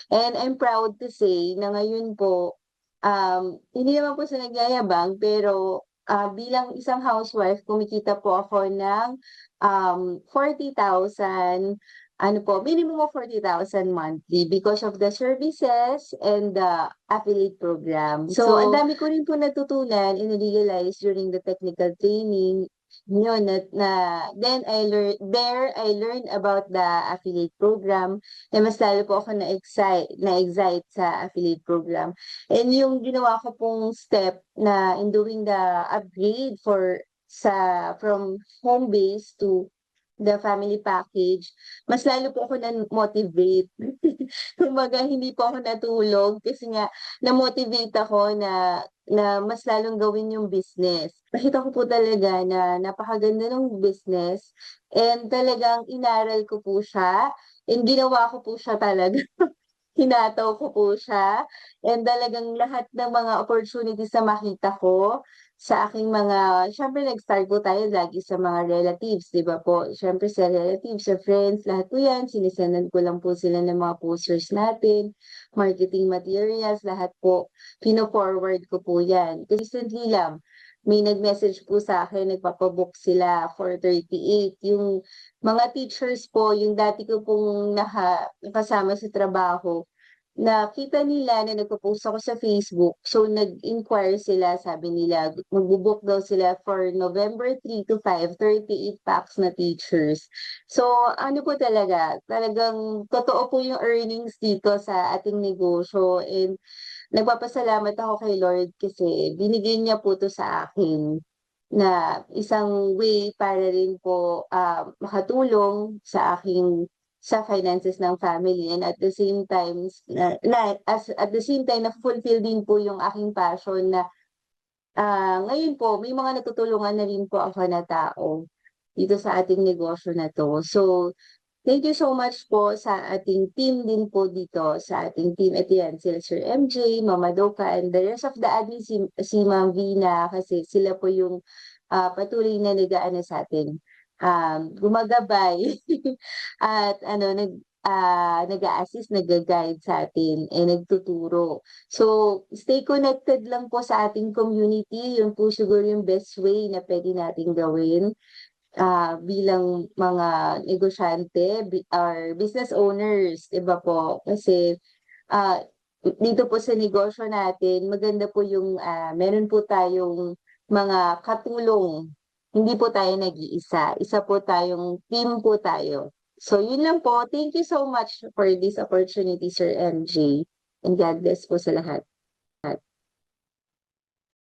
And I'm proud to say na ngayon po, hindi naman po sa nagyayabang pero, bilang isang housewife kumikita po ako ng, 40,000 ano po, minimum of 40,000 monthly because of the services and the affiliate program. So, ang So, dami ko rin po natutunan and realize during the technical training, yun na then I learned about the affiliate program na mas lalo po ako na-excite sa affiliate program. And yung ginawa ko pong step na in doing the upgrade from home base to the family package, mas lalo po ako na-motivate. Kumbaga hindi po ako natulog kasi nga na-motivate ako na mas lalong gawin yung business. Nakita ko po talaga na napakaganda ng business and talagang inaral ko po siya and ginawa ko po siya talaga. Hinataw ko po siya and talagang lahat ng mga opportunities na makita ko sa aking mga siyempre nag-start po tayo lagi sa mga relatives, 'di ba po? Siyempre sa relatives, sa friends, lahat po 'yan sine ko lang po sila ng mga posters natin, marketing materials, lahat po pino-forward ko po 'yan. Recently lang, may nag-message po sa'kin nagpapa-book sila for 38 yung mga teachers po, yung dati ko pong nakasama sa trabaho, nakita nila na nagpo-post ako sa Facebook, so nag-inquire sila, sabi nila magbo-book daw sila for November 3 to 5, 38 packs na teachers. So ano po talaga, talagang totoo po yung earnings dito sa ating negosyo and nagpapasalamat ako kay Lord kasi binigay niya po 'to sa akin na isang way para rin po, makatulong sa finances ng family and at the same times at the same time nafu-fulfill din po yung aking passion na, ngayon po may mga natutulungan na rin po ako na tao dito sa ating negosyo na 'to. So, thank you so much po sa ating team din po dito, sa ating team. Ito yan, sila Sir MJ, Mama Doka, and the rest of the admin, si Ma'am Vina, kasi sila po yung patuloy na nag-aano sa'tin, gumagabay at ano, nag-a-assist, nagga-guide sa'tin, eh, nagtuturo. So, stay connected lang po sa ating community, yun po siguro yung best way na puwede nating gawin bilang mga negosyante or business owners, 'di ba po? Kasi, ah, dito po sa negosyo natin maganda po yung, meron po tayong mga katulong. Hindi po tayo nag-iisa, isa po tayong team po tayo. So yun lang po. Thank you so much for this opportunity, Sir MJ, and God bless po sa lahat.